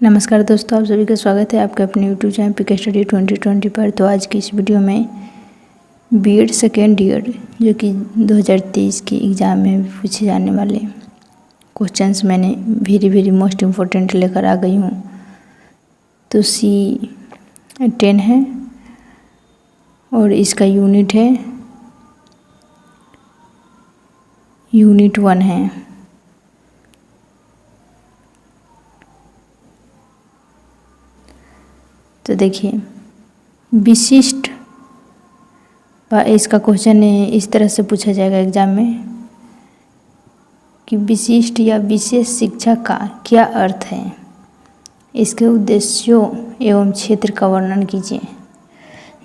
नमस्कार दोस्तों, आप सभी का स्वागत है आपके अपने यूट्यूब चैनल पीके स्टडी 2020 पर। तो आज की इस वीडियो में बीएड सेकेंड ईयर जो कि 2023 की एग्ज़ाम में पूछे जाने वाले क्वेश्चंस मैंने वेरी मोस्ट इम्पोर्टेंट लेकर आ गई हूँ। तो C10 है और इसका यूनिट है यूनिट 1 है। तो देखिए, विशिष्ट इसका क्वेश्चन इस तरह से पूछा जाएगा एग्जाम में कि विशिष्ट या विशेष शिक्षा का क्या अर्थ है, इसके उद्देश्यों एवं क्षेत्र का वर्णन कीजिए।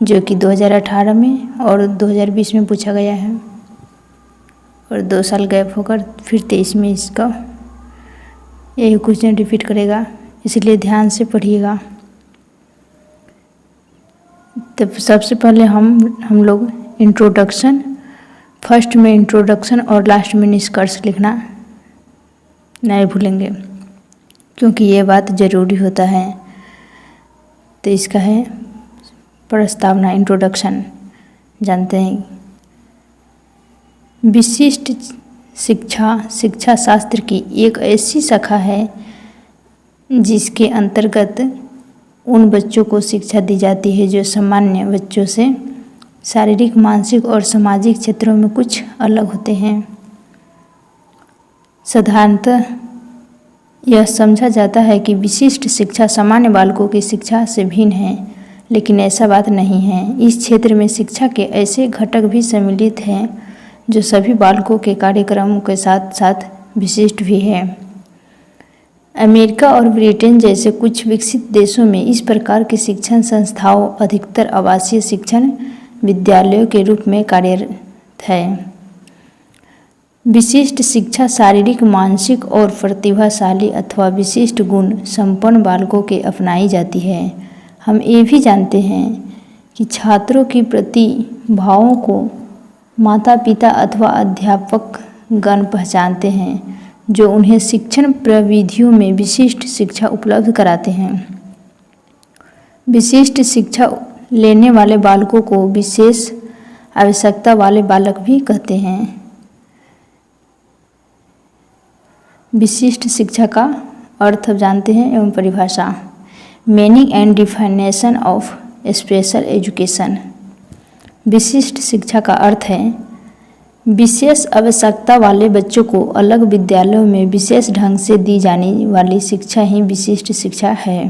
जो कि 2018 में और 2020 में पूछा गया है और 2 साल गैप होकर फिर 23 में इसका यही क्वेश्चन रिपीट करेगा, इसलिए ध्यान से पढ़िएगा। तो सबसे पहले हम लोग इंट्रोडक्शन, फर्स्ट में इंट्रोडक्शन और लास्ट में निष्कर्ष लिखना नहीं भूलेंगे, क्योंकि ये बात ज़रूरी होता है। तो इसका है प्रस्तावना, इंट्रोडक्शन। जानते हैं विशिष्ट शिक्षा शास्त्र की एक ऐसी शाखा है जिसके अंतर्गत उन बच्चों को शिक्षा दी जाती है जो सामान्य बच्चों से शारीरिक, मानसिक और सामाजिक क्षेत्रों में कुछ अलग होते हैं। साधारणतः यह समझा जाता है कि विशिष्ट शिक्षा सामान्य बालकों की शिक्षा से भिन्न है, लेकिन ऐसा बात नहीं है। इस क्षेत्र में शिक्षा के ऐसे घटक भी सम्मिलित हैं जो सभी बालकों के कार्यक्रमों के साथ साथ विशिष्ट भी है। अमेरिका और ब्रिटेन जैसे कुछ विकसित देशों में इस प्रकार की शिक्षण संस्थाओं अधिकतर आवासीय शिक्षण विद्यालयों के रूप में कार्यरत है। विशिष्ट शिक्षा शारीरिक, मानसिक और प्रतिभाशाली अथवा विशिष्ट गुण संपन्न बालकों के अपनाई जाती है। हम ये भी जानते हैं कि छात्रों की प्रतिभाओं को माता पिता अथवा अध्यापक गण पहचानते हैं, जो उन्हें शिक्षण प्रविधियों में विशिष्ट शिक्षा उपलब्ध कराते हैं। विशिष्ट शिक्षा लेने वाले बालकों को विशेष आवश्यकता वाले बालक भी कहते हैं। विशिष्ट शिक्षा का अर्थ अब जानते हैं एवं परिभाषा। Meaning and definition of special education. विशिष्ट शिक्षा का अर्थ है विशेष आवश्यकता वाले बच्चों को अलग विद्यालयों में विशेष ढंग से दी जाने वाली शिक्षा ही विशिष्ट शिक्षा है।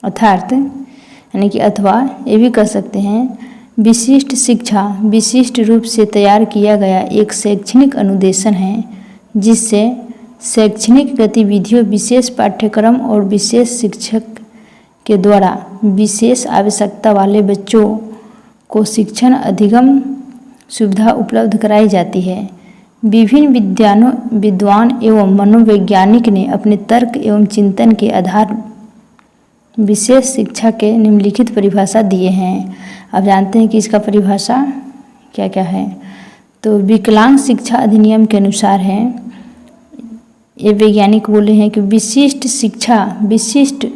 अर्थात यानी कि अथवा ये भी कह सकते हैं, विशिष्ट शिक्षा विशिष्ट रूप से तैयार किया गया एक शैक्षणिक अनुदेशन है, जिससे शैक्षणिक गतिविधियों, विशेष पाठ्यक्रम और विशेष शिक्षक के द्वारा विशेष आवश्यकता वाले बच्चों को शिक्षण अधिगम सुविधा उपलब्ध कराई जाती है। विभिन्न विद्वान एवं मनोवैज्ञानिक ने अपने तर्क एवं चिंतन के आधार विशेष शिक्षा के निम्नलिखित परिभाषा दिए हैं। अब जानते हैं कि इसका परिभाषा क्या क्या है। तो विकलांग शिक्षा अधिनियम के अनुसार है, ये वैज्ञानिक बोले हैं कि विशिष्ट शिक्षा विशिष्ट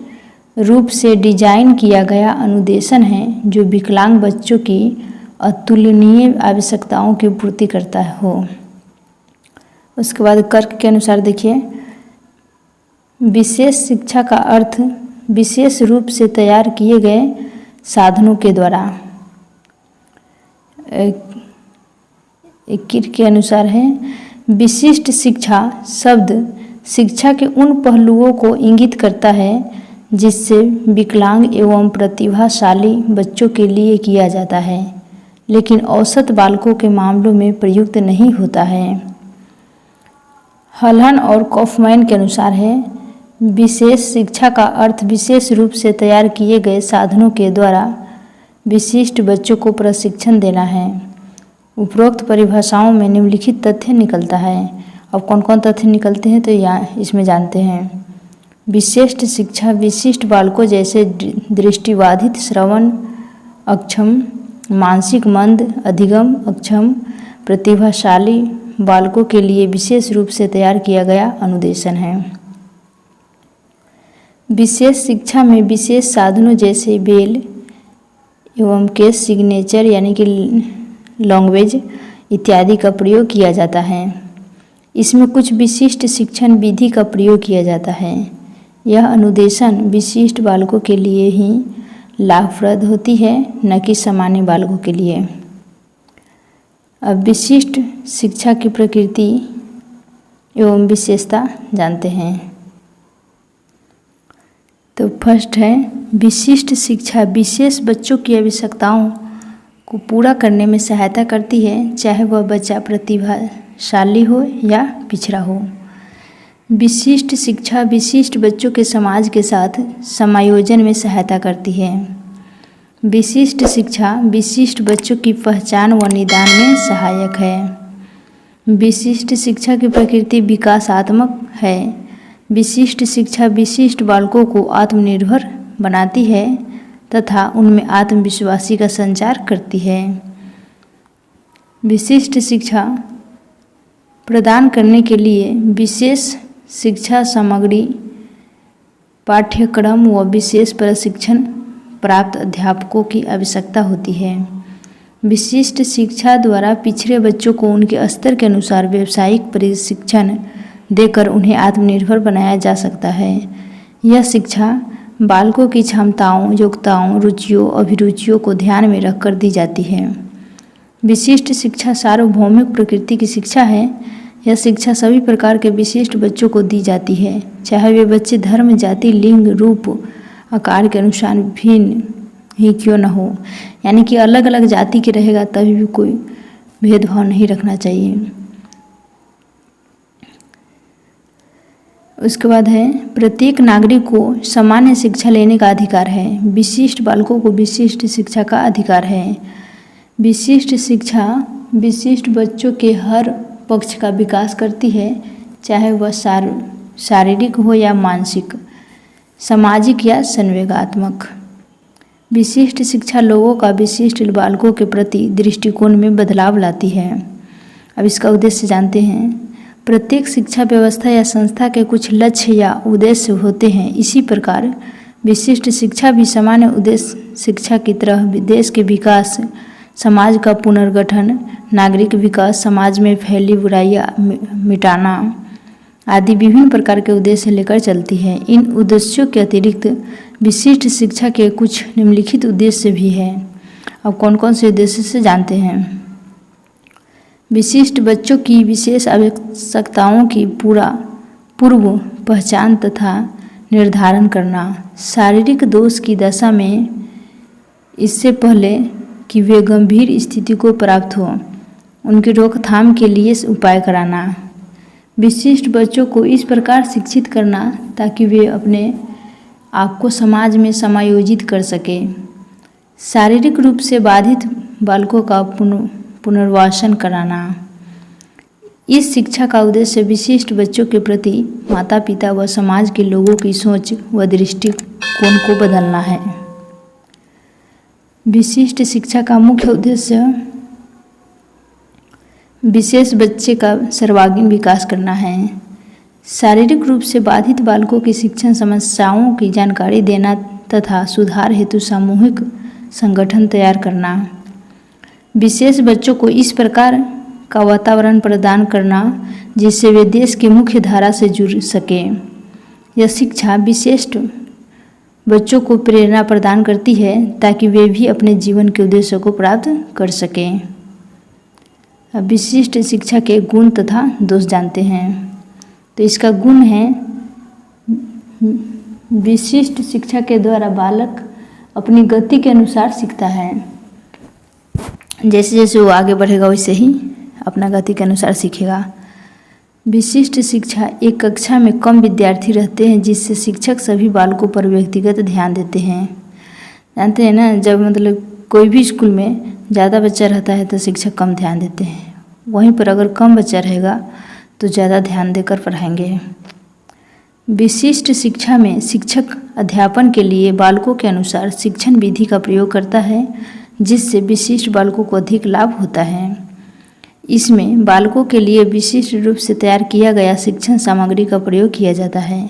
रूप से डिजाइन किया गया अनुदेशन है जो विकलांग बच्चों की अतुलनीय आवश्यकताओं की पूर्ति करता हो। उसके बाद कर्क के अनुसार देखिए, विशेष शिक्षा का अर्थ विशेष रूप से तैयार किए गए साधनों के द्वारा। किर के अनुसार है, विशिष्ट शिक्षा शब्द शिक्षा के उन पहलुओं को इंगित करता है जिससे विकलांग एवं प्रतिभाशाली बच्चों के लिए किया जाता है, लेकिन औसत बालकों के मामलों में प्रयुक्त नहीं होता है। हलन और कॉफमैन के अनुसार है, विशेष शिक्षा का अर्थ विशेष रूप से तैयार किए गए साधनों के द्वारा विशिष्ट बच्चों को प्रशिक्षण देना है। उपरोक्त परिभाषाओं में निम्नलिखित तथ्य निकलता है। अब कौन कौन तथ्य निकलते हैं तो यहाँ इसमें जानते हैं। विशिष्ट शिक्षा विशिष्ट बालकों जैसे दृष्टिबाधित, श्रवण अक्षम, मानसिक मंद, अधिगम अक्षम, प्रतिभाशाली बालकों के लिए विशेष रूप से तैयार किया गया अनुदेशन है। विशेष शिक्षा में विशेष साधनों जैसे बेल एवं केस सिग्नेचर यानी कि लैंग्वेज इत्यादि का प्रयोग किया जाता है। इसमें कुछ विशिष्ट शिक्षण विधि का प्रयोग किया जाता है। यह अनुदेशन विशिष्ट बालकों के लिए ही लाभप्रद होती है, न कि सामान्य बालकों के लिए। अब विशिष्ट शिक्षा की प्रकृति एवं विशेषता जानते हैं। तो फर्स्ट है विशिष्ट शिक्षा विशेष बच्चों की आवश्यकताओं को पूरा करने में सहायता करती है, चाहे वह बच्चा प्रतिभाशाली हो या पिछड़ा हो। विशिष्ट शिक्षा विशिष्ट बच्चों के समाज के साथ समायोजन में सहायता करती है। विशिष्ट शिक्षा विशिष्ट बच्चों की पहचान व निदान में सहायक है। विशिष्ट शिक्षा की प्रकृति विकासात्मक है। विशिष्ट शिक्षा विशिष्ट बालकों को आत्मनिर्भर बनाती है तथा उनमें आत्मविश्वासी का संचार करती है। विशिष्ट शिक्षा प्रदान करने के लिए विशेष शिक्षा सामग्री, पाठ्यक्रम व विशेष प्रशिक्षण प्राप्त अध्यापकों की आवश्यकता होती है। विशिष्ट शिक्षा द्वारा पिछड़े बच्चों को उनके स्तर के अनुसार व्यावसायिक प्रशिक्षण देकर उन्हें आत्मनिर्भर बनाया जा सकता है। यह शिक्षा बालकों की क्षमताओं, योग्यताओं, रुचियों, अभिरुचियों को ध्यान में रखकर दी जाती है। विशिष्ट शिक्षा सार्वभौमिक प्रकृति की शिक्षा है। यह शिक्षा सभी प्रकार के विशिष्ट बच्चों को दी जाती है, चाहे वे बच्चे धर्म, जाति, लिंग, रूप, आकार के अनुसार भिन्न ही क्यों न हो। यानी कि अलग अलग जाति के रहेगा तभी भी कोई भेदभाव नहीं रखना चाहिए। उसके बाद है प्रत्येक नागरिक को सामान्य शिक्षा लेने का अधिकार है। विशिष्ट बालकों को विशिष्ट शिक्षा का अधिकार है। विशिष्ट शिक्षा विशिष्ट बच्चों के हर पक्ष का विकास करती है, चाहे वह शारीरिक हो या मानसिक, सामाजिक या संवेगात्मक। विशिष्ट शिक्षा लोगों का विशिष्ट बालकों के प्रति दृष्टिकोण में बदलाव लाती है। अब इसका उद्देश्य जानते हैं। प्रत्येक शिक्षा व्यवस्था या संस्था के कुछ लक्ष्य या उद्देश्य होते हैं। इसी प्रकार विशिष्ट शिक्षा भी सामान्य उद्देश्य शिक्षा की तरह देश के विकास, समाज का पुनर्गठन, नागरिक विकास, समाज में फैली बुराइयां मिटाना आदि विभिन्न प्रकार के उद्देश्य लेकर चलती है। इन उद्देश्यों के अतिरिक्त विशिष्ट शिक्षा के कुछ निम्नलिखित उद्देश्य भी हैं। अब कौन कौन से उद्देश्य से जानते हैं। विशिष्ट बच्चों की विशेष आवश्यकताओं की पूर्व पहचान तथा निर्धारण करना। शारीरिक दोष की दशा में इससे पहले कि वे गंभीर स्थिति को प्राप्त हो, उनकी रोकथाम के लिए उपाय कराना। विशिष्ट बच्चों को इस प्रकार शिक्षित करना ताकि वे अपने आप को समाज में समायोजित कर सके। शारीरिक रूप से बाधित बालकों का पुनर्वासन कराना। इस शिक्षा का उद्देश्य विशिष्ट बच्चों के प्रति माता पिता व समाज के लोगों की सोच व दृष्टिकोण को बदलना है। विशिष्ट शिक्षा का मुख्य उद्देश्य विशेष बच्चे का सर्वांगीण विकास करना है। शारीरिक रूप से बाधित बालकों की शिक्षण समस्याओं की जानकारी देना तथा सुधार हेतु सामूहिक संगठन तैयार करना। विशेष बच्चों को इस प्रकार का वातावरण प्रदान करना जिससे वे देश की मुख्य धारा से जुड़ सके। यह शिक्षा विशिष्ट बच्चों को प्रेरणा प्रदान करती है ताकि वे भी अपने जीवन के उद्देश्यों को प्राप्त कर सकें। अब विशिष्ट शिक्षा के गुण तथा दोष जानते हैं। तो इसका गुण है विशिष्ट शिक्षा के द्वारा बालक अपनी गति के अनुसार सीखता है। जैसे जैसे वो आगे बढ़ेगा वैसे ही अपना गति के अनुसार सीखेगा। विशिष्ट शिक्षा एक कक्षा में कम विद्यार्थी रहते हैं जिससे शिक्षक सभी बालकों पर व्यक्तिगत ध्यान देते हैं। जानते हैं ना, जब मतलब कोई भी स्कूल में ज़्यादा बच्चा रहता है तो शिक्षक कम ध्यान देते हैं, वहीं पर अगर कम बच्चा रहेगा तो ज़्यादा ध्यान देकर पढ़ाएंगे। विशिष्ट शिक्षा में शिक्षक अध्यापन के लिए बालकों के अनुसार शिक्षण विधि का प्रयोग करता है जिससे विशिष्ट बालकों को अधिक लाभ होता है। इसमें बालकों के लिए विशिष्ट रूप से तैयार किया गया शिक्षण सामग्री का प्रयोग किया जाता है।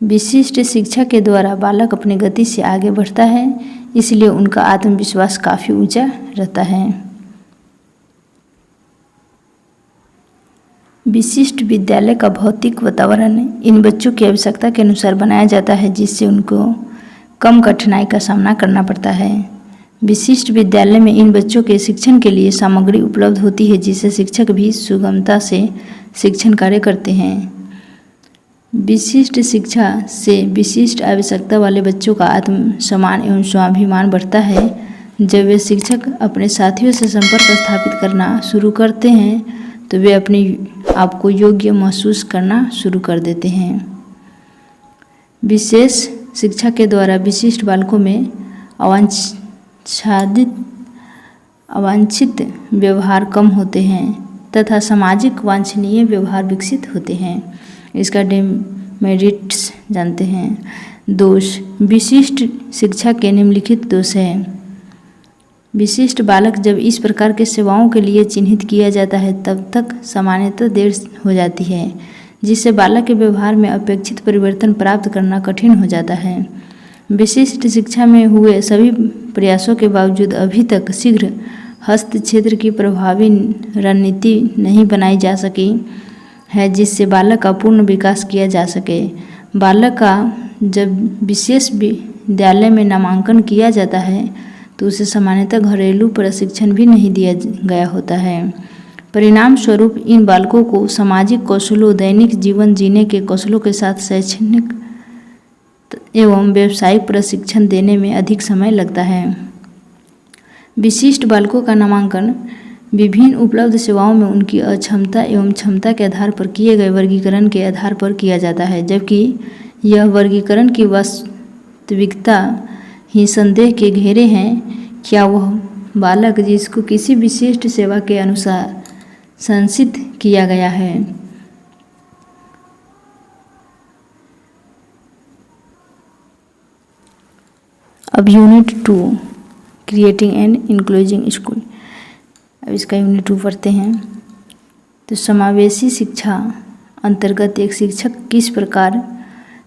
विशिष्ट शिक्षा के द्वारा बालक अपनी गति से आगे बढ़ता है, इसलिए उनका आत्मविश्वास काफ़ी ऊंचा रहता है। विशिष्ट विद्यालय का भौतिक वातावरण इन बच्चों की आवश्यकता के अनुसार बनाया जाता है, जिससे उनको कम कठिनाई का सामना करना पड़ता है। विशिष्ट विद्यालय में इन बच्चों के शिक्षण के लिए सामग्री उपलब्ध होती है, जिससे शिक्षक भी सुगमता से शिक्षण कार्य करते हैं। विशिष्ट शिक्षा से विशिष्ट आवश्यकता वाले बच्चों का आत्मसम्मान एवं स्वाभिमान बढ़ता है। जब वे शिक्षक अपने साथियों से संपर्क स्थापित करना शुरू करते हैं तो वे अपने आप को योग्य महसूस करना शुरू कर देते हैं। विशेष शिक्षा के द्वारा विशिष्ट बालकों में अवांछित व्यवहार कम होते हैं तथा सामाजिक वांछनीय व्यवहार विकसित होते हैं। इसका डेमेरिट्स जानते हैं। दोष। विशिष्ट शिक्षा के निम्नलिखित दोष हैं। विशिष्ट बालक जब इस प्रकार के सेवाओं के लिए चिन्हित किया जाता है तब तक सामान्यतः देर हो जाती है, जिससे बालक के व्यवहार में अपेक्षित परिवर्तन प्राप्त करना कठिन हो जाता है। विशिष्ट शिक्षा में हुए सभी प्रयासों के बावजूद अभी तक शीघ्र हस्तक्षेप की प्रभावी रणनीति नहीं बनाई जा सकी है, जिससे बालक का पूर्ण विकास किया जा सके। बालक का जब विशेष विद्यालय में नामांकन किया जाता है तो उसे सामान्यतः घरेलू प्रशिक्षण भी नहीं दिया गया होता है। परिणाम स्वरूप इन बालकों को सामाजिक कौशलों, दैनिक जीवन जीने के कौशलों के साथ शैक्षणिक एवं व्यावसायिक प्रशिक्षण देने में अधिक समय लगता है। विशिष्ट बालकों का नामांकन विभिन्न उपलब्ध सेवाओं में उनकी अक्षमता एवं क्षमता के आधार पर किए गए वर्गीकरण के आधार पर किया जाता है, जबकि यह वर्गीकरण की वास्तविकता ही संदेह के घेरे हैं। क्या वह बालक जिसको किसी विशिष्ट सेवा के अनुसार संचित किया गया है अब unit 2 creating and including school. अब इसका यूनिट 2 पढ़ते हैं। तो समावेशी शिक्षा अंतर्गत एक शिक्षक किस प्रकार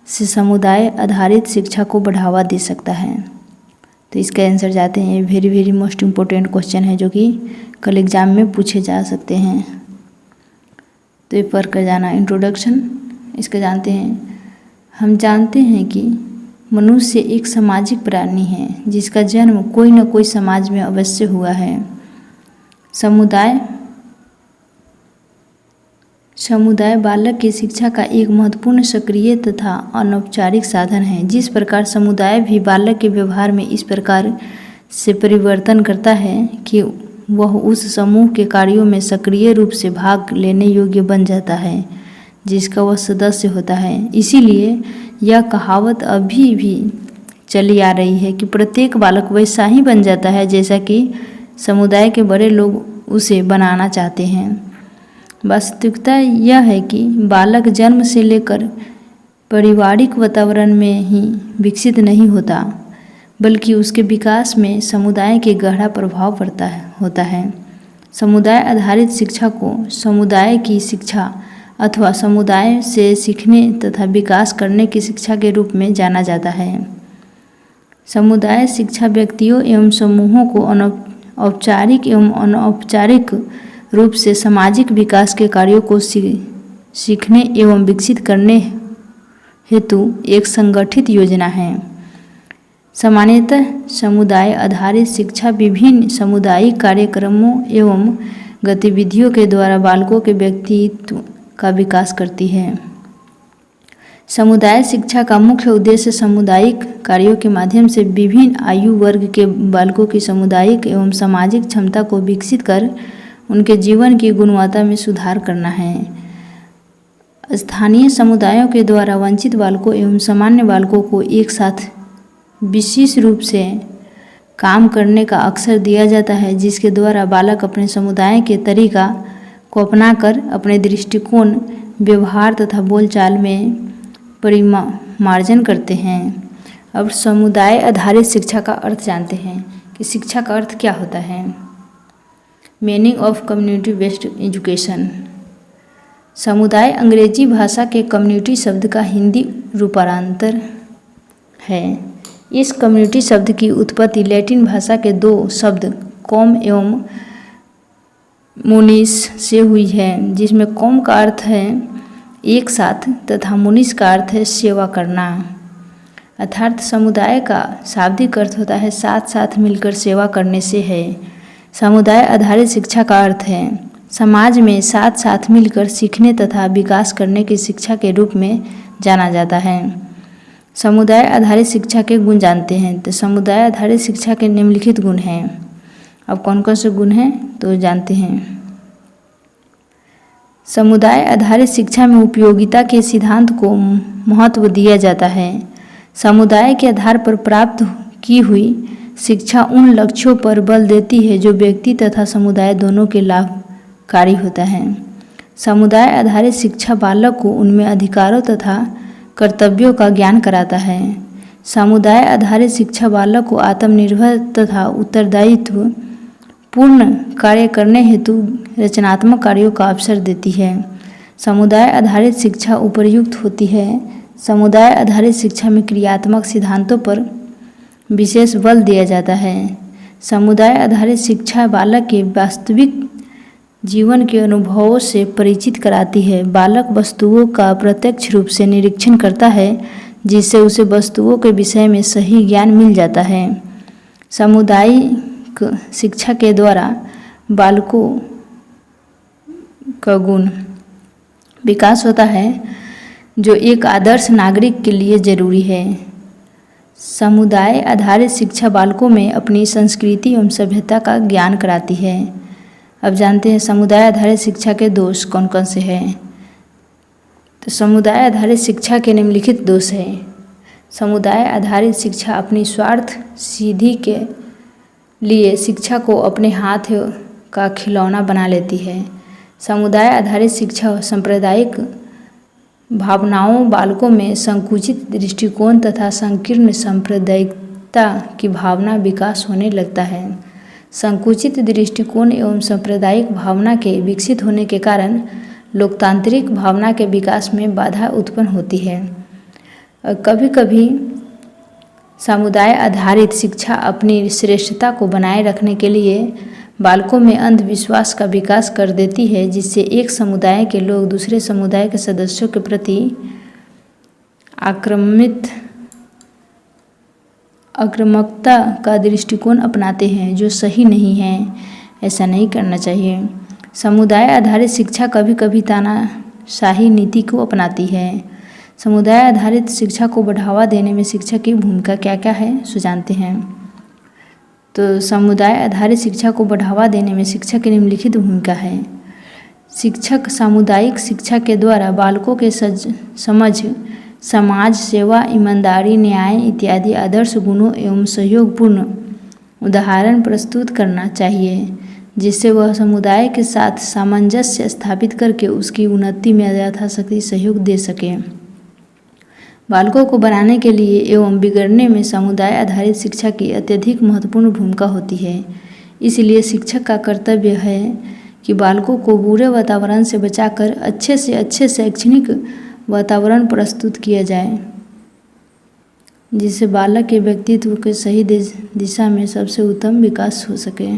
से समुदाय आधारित शिक्षा को बढ़ावा दे सकता है। तो इसका आंसर जाते हैं। Very very most important question है जो कि कल एग्जाम में पूछे जा सकते हैं। तो ये पढ़ कर जाना। इंट्रोडक्शन इसका जानते हैं। हम जानते हैं कि मनुष्य एक सामाजिक प्राणी है जिसका जन्म कोई न कोई समाज में अवश्य हुआ है। समुदाय बालक की शिक्षा का एक महत्वपूर्ण सक्रिय तथा अनौपचारिक साधन है। जिस प्रकार समुदाय भी बालक के व्यवहार में इस प्रकार से परिवर्तन करता है कि वह उस समूह के कार्यों में सक्रिय रूप से भाग लेने योग्य बन जाता है जिसका वह सदस्य होता है। इसीलिए यह कहावत अभी भी चली आ रही है कि प्रत्येक बालक वैसा ही बन जाता है जैसा कि समुदाय के बड़े लोग उसे बनाना चाहते हैं। वास्तविकता यह है कि बालक जन्म से लेकर पारिवारिक वातावरण में ही विकसित नहीं होता, बल्कि उसके विकास में समुदाय के गहरा प्रभाव होता है। समुदाय आधारित शिक्षा को समुदाय की शिक्षा अथवा समुदाय से सीखने तथा विकास करने की शिक्षा के रूप में जाना जाता है। समुदाय शिक्षा व्यक्तियों एवं समूहों को औपचारिक एवं अनौपचारिक रूप से सामाजिक विकास के कार्यों को सीखने एवं विकसित करने हेतु एक संगठित योजना है। सामान्यतः समुदाय आधारित शिक्षा विभिन्न सामुदायिक कार्यक्रमों एवं गतिविधियों के द्वारा बालकों के व्यक्तित्व का विकास करती है। समुदाय शिक्षा का मुख्य उद्देश्य सामुदायिक कार्यों के माध्यम से विभिन्न आयु वर्ग के बालकों की सामुदायिक एवं सामाजिक क्षमता को विकसित कर उनके जीवन की गुणवत्ता में सुधार करना है। स्थानीय समुदायों के द्वारा वंचित बालकों एवं सामान्य बालकों को एक साथ विशेष रूप से काम करने का अवसर दिया जाता है, जिसके द्वारा बालक अपने समुदाय के तरीका को अपनाकर अपने दृष्टिकोण, व्यवहार तथा बोलचाल में परिमार्जन करते हैं। अब समुदाय आधारित शिक्षा का अर्थ जानते हैं कि शिक्षा का अर्थ क्या होता है। Meaning of community based education. समुदाय अंग्रेजी भाषा के कम्युनिटी शब्द का हिंदी रूपांतर है। इस कम्युनिटी शब्द की उत्पत्ति लैटिन भाषा के दो शब्द कॉम एवं मुनिस से हुई है, जिसमें कॉम का अर्थ है एक साथ तथा मुनिस का अर्थ है सेवा करना। अर्थात समुदाय का शाब्दिक अर्थ होता है साथ साथ मिलकर सेवा करने से है। समुदाय आधारित शिक्षा का अर्थ है समाज में साथ साथ मिलकर सीखने तथा विकास करने की शिक्षा के रूप में जाना जाता है। समुदाय आधारित शिक्षा के गुण जानते हैं। तो समुदाय आधारित शिक्षा के निम्नलिखित गुण हैं। अब कौन कौन से गुण हैं तो जानते हैं। समुदाय आधारित शिक्षा में उपयोगिता के सिद्धांत को महत्व दिया जाता है। समुदाय के आधार पर प्राप्त की हुई शिक्षा उन लक्ष्यों पर बल देती है जो व्यक्ति तथा समुदाय दोनों के लाभकारी होता है। समुदाय आधारित शिक्षा बालक को उनमें अधिकारों तथा कर्तव्यों का ज्ञान कराता है। समुदाय आधारित शिक्षा बालक को आत्मनिर्भर तथा उत्तरदायित्व पूर्ण कार्य करने हेतु रचनात्मक कार्यों का अवसर देती है। समुदाय आधारित शिक्षा उपयुक्त होती है। समुदाय आधारित शिक्षा में क्रियात्मक सिद्धांतों पर विशेष बल दिया जाता है। समुदाय आधारित शिक्षा बालक के वास्तविक जीवन के अनुभवों से परिचित कराती है। बालक वस्तुओं का प्रत्यक्ष रूप से निरीक्षण करता है, जिससे उसे वस्तुओं के विषय में सही ज्ञान मिल जाता है। सामुदायिक शिक्षा के द्वारा बालकों का गुण विकास होता है, जो एक आदर्श नागरिक के लिए जरूरी है। समुदाय आधारित शिक्षा बालकों में अपनी संस्कृति एवं सभ्यता का ज्ञान कराती है। अब जानते हैं समुदाय आधारित शिक्षा के दोष कौन कौन से हैं। तो समुदाय आधारित शिक्षा के निम्नलिखित दोष हैं। समुदाय आधारित शिक्षा अपनी स्वार्थ सिद्धि के लिए शिक्षा को अपने हाथ का खिलौना बना लेती है। समुदाय आधारित शिक्षा सांप्रदायिक भावनाओं बालकों में संकुचित दृष्टिकोण तथा संकीर्ण सांप्रदायिकता की भावना विकास होने लगता है। संकुचित दृष्टिकोण एवं सांप्रदायिक भावना के विकसित होने के कारण लोकतांत्रिक भावना के विकास में बाधा उत्पन्न होती है। कभी कभी समुदाय आधारित शिक्षा अपनी श्रेष्ठता को बनाए रखने के लिए बालकों में अंधविश्वास का विकास कर देती है, जिससे एक समुदाय के लोग दूसरे समुदाय के सदस्यों के प्रति आक्रामकता का दृष्टिकोण अपनाते हैं, जो सही नहीं है। ऐसा नहीं करना चाहिए। समुदाय आधारित शिक्षा कभी कभी तानाशाही नीति को अपनाती है। समुदाय आधारित शिक्षा को बढ़ावा देने में शिक्षक की भूमिका क्या क्या है सो जानते हैं। तो समुदाय आधारित शिक्षा को बढ़ावा देने में शिक्षक की निम्नलिखित भूमिका है। शिक्षक सामुदायिक शिक्षा के द्वारा बालकों के समझ समाज सेवा, ईमानदारी, न्याय इत्यादि आदर्श गुणों एवं सहयोगपूर्ण उदाहरण प्रस्तुत करना चाहिए, जिससे वह समुदाय के साथ सामंजस्य स्थापित करके उसकी उन्नति में यथाशक्ति सहयोग दे सके। बालकों को बनाने के लिए एवं बिगड़ने में समुदाय आधारित शिक्षा की अत्यधिक महत्वपूर्ण भूमिका होती है। इसलिए शिक्षक का कर्तव्य है कि बालकों को बुरे वातावरण से बचाकर अच्छे से अच्छे शैक्षणिक वातावरण प्रस्तुत किया जाए, जिससे बालक के व्यक्तित्व के सही दिशा में सबसे उत्तम विकास हो सके।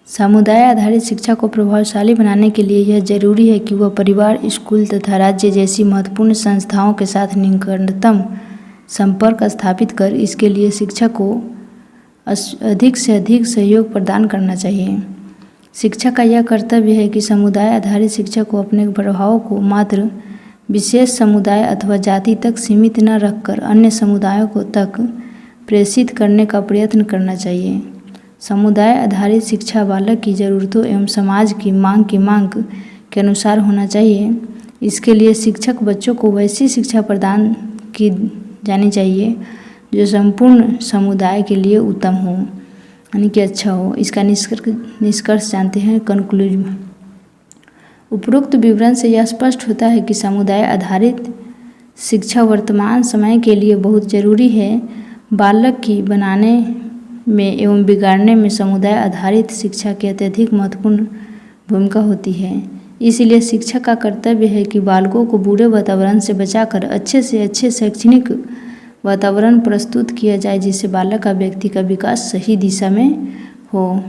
समुदाय आधारित शिक्षा को प्रभावशाली बनाने के लिए यह जरूरी है कि वह परिवार, स्कूल तथा राज्य जैसी महत्वपूर्ण संस्थाओं के साथ निकटतम संपर्क स्थापित कर इसके लिए शिक्षक को अधिक से अधिक सहयोग प्रदान करना चाहिए। शिक्षक का यह कर्तव्य है कि समुदाय आधारित शिक्षा को अपने प्रभाव को मात्र विशेष समुदाय अथवा जाति तक सीमित न रखकर अन्य समुदायों को तक प्रेषित करने का प्रयत्न करना चाहिए। समुदाय आधारित शिक्षा बालक की ज़रूरतों एवं समाज की मांग के अनुसार होना चाहिए। इसके लिए शिक्षक बच्चों को वैसी शिक्षा प्रदान की जानी चाहिए जो संपूर्ण समुदाय के लिए उत्तम हो, यानी कि अच्छा हो। इसका निष्कर्ष जानते हैं। कंक्लूजन। उपरोक्त विवरण से यह स्पष्ट होता है कि समुदाय आधारित शिक्षा वर्तमान समय के लिए बहुत जरूरी है। बालक की बनाने में एवं बिगाड़ने में समुदाय आधारित शिक्षा की अत्यधिक महत्वपूर्ण भूमिका होती है। इसलिए शिक्षक का कर्तव्य है कि बालकों को बुरे वातावरण से बचाकर अच्छे से अच्छे शैक्षणिक वातावरण प्रस्तुत किया जाए, जिससे बालक का व्यक्ति का विकास सही दिशा में हो।